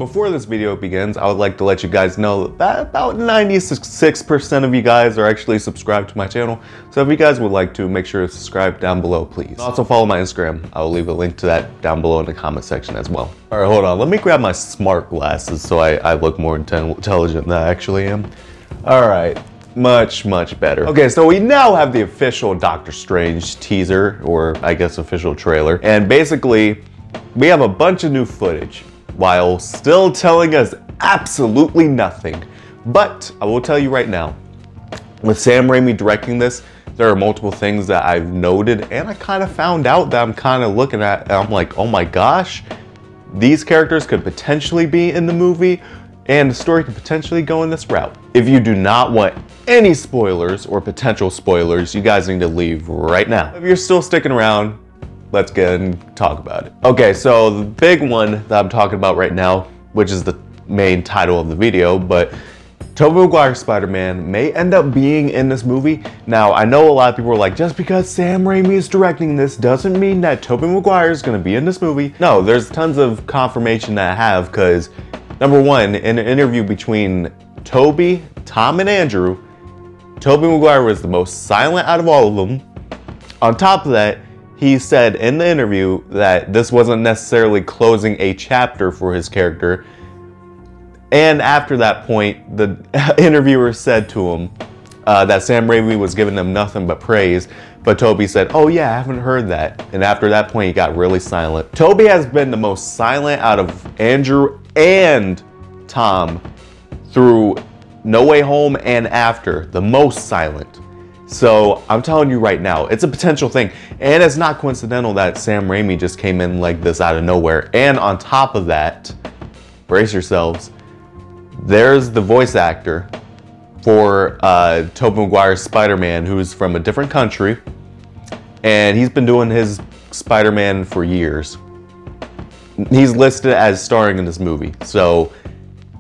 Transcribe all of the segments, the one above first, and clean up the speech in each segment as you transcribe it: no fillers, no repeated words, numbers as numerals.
Before this video begins, I would like to let you guys know that about 96% of you guys are actually subscribed to my channel. So if you guys would like to, make sure to subscribe down below, please. Also follow my Instagram. I will leave a link to that down below in the comment section as well. All right, hold on. Let me grab my smart glasses so I look more intelligent than I actually am. All right. Much better. Okay, so we now have the official Doctor Strange teaser, or I guess official trailer. And basically, we have a bunch of new footage while still telling us absolutely nothing. But I will tell you right now, with Sam Raimi directing this, there are multiple things that I've noted and I kind of found out that I'm kind of looking at and I'm like, oh my gosh, these characters could potentially be in the movie and the story could potentially go in this route. If you do not want any spoilers or potential spoilers, you guys need to leave right now. If you're still sticking around, let's get and talk about it. Okay, so the big one that I'm talking about right now, which is the main title of the video, but Tobey Maguire Spider-Man may end up being in this movie. Now, I know a lot of people are like, just because Sam Raimi is directing this doesn't mean that Tobey Maguire is gonna be in this movie. No, there's tons of confirmation that I have, because number one, in an interview between Tobey, Tom, and Andrew, Tobey Maguire was the most silent out of all of them. On top of that, he said in the interview that this wasn't necessarily closing a chapter for his character. And after that point, the interviewer said to him that Sam Raimi was giving him nothing but praise. But Tobey said, oh yeah, I haven't heard that. And after that point, he got really silent. Tobey has been the most silent out of Andrew and Tom through No Way Home and after, the most silent. So I'm telling you right now, it's a potential thing. And it's not coincidental that Sam Raimi just came in like this out of nowhere. And on top of that, brace yourselves, there's the voice actor for Tobey Maguire's Spider-Man, who's from a different country. And he's been doing his Spider-Man for years. He's listed as starring in this movie. So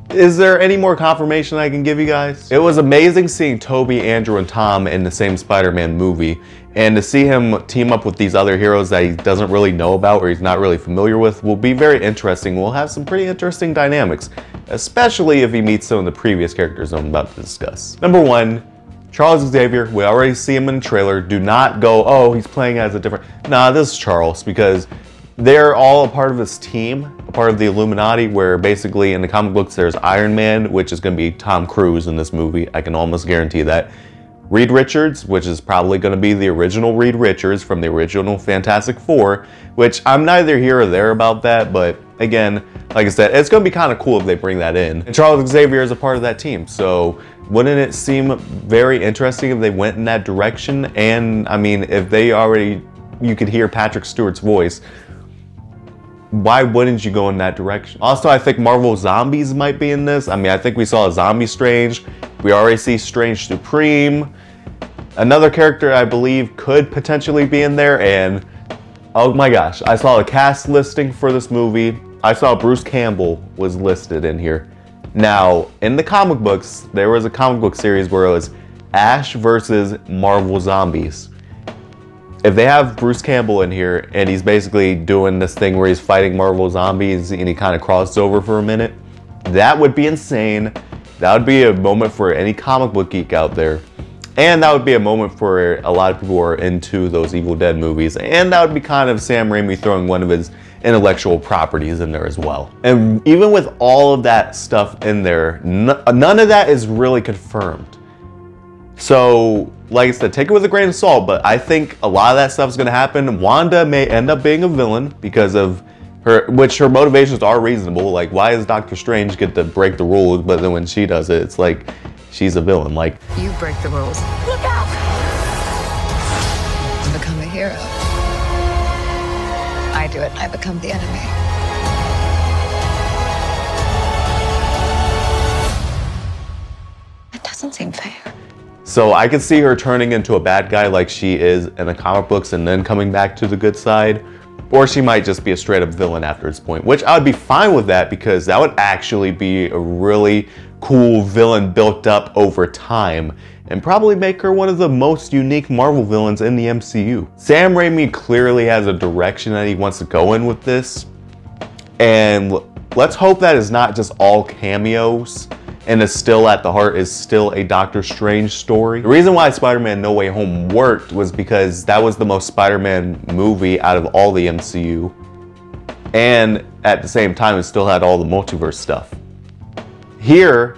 is there any more confirmation I can give you guys? It was amazing seeing Tobey, Andrew, and Tom in the same Spider-Man movie. And to see him team up with these other heroes that he doesn't really know about or he's not really familiar with will be very interesting. We'll have some pretty interesting dynamics, especially if he meets some of the previous characters I'm about to discuss. Number one, Charles Xavier. We already see him in the trailer. Do not go, oh, he's playing as a different... Nah, this is Charles, because they're all a part of this team, a part of the Illuminati, where basically in the comic books there's Iron Man, which is going to be Tom Cruise in this movie. I can almost guarantee that. Reed Richards, which is probably going to be the original Reed Richards from the original Fantastic Four, which I'm neither here or there about that, but again, like I said, it's going to be kind of cool if they bring that in. And Charles Xavier is a part of that team, so wouldn't it seem very interesting if they went in that direction? And I mean, if they already, you could hear Patrick Stewart's voice, why wouldn't you go in that direction? Also, I think Marvel Zombies might be in this. I mean, I think we saw a Zombie Strange. We already see Strange Supreme. Another character I believe could potentially be in there, and oh my gosh, I saw a cast listing for this movie. I saw Bruce Campbell was listed in here. Now, in the comic books, there was a comic book series where it was Ash versus Marvel Zombies. If they have Bruce Campbell in here and he's basically doing this thing where he's fighting Marvel Zombies and he kind of crosses over for a minute, that would be insane. That would be a moment for any comic book geek out there. And that would be a moment for a lot of people who are into those Evil Dead movies. And that would be kind of Sam Raimi throwing one of his intellectual properties in there as well. And even with all of that stuff in there, none of that is really confirmed. So, like I said, take it with a grain of salt, but I think a lot of that stuff is going to happen. Wanda may end up being a villain because of her, which her motivations are reasonable. Like, why does Doctor Strange get to break the rules, but then when she does it, it's like she's a villain. Like, you break the rules. Look out! You become a hero. I do it, I become the enemy. It doesn't seem fair. So I could see her turning into a bad guy like she is in the comic books and then coming back to the good side. Or she might just be a straight up villain after this point, which I would be fine with that because that would actually be a really cool villain built up over time and probably make her one of the most unique Marvel villains in the MCU. Sam Raimi clearly has a direction that he wants to go in with this. And let's hope that is not just all cameos and is still at the heart is still a Doctor Strange story. The reason why Spider-Man No Way Home worked was because that was the most Spider-Man movie out of all the MCU. And at the same time, it still had all the multiverse stuff. Here,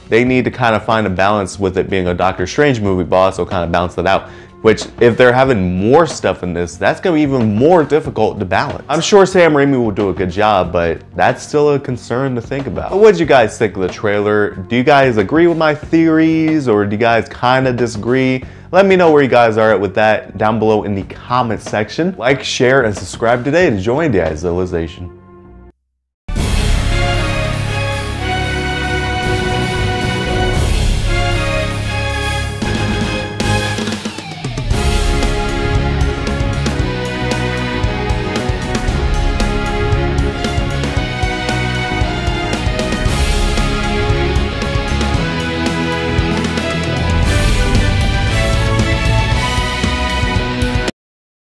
they need to kind of find a balance with it being a Doctor Strange movie, but also kind of balance it out. Which, if they're having more stuff in this, that's going to be even more difficult to balance. I'm sure Sam Raimi will do a good job, but that's still a concern to think about. But what did you guys think of the trailer? Do you guys agree with my theories, or do you guys kind of disagree? Let me know where you guys are at with that down below in the comment section. Like, share, and subscribe today to join the Idealization.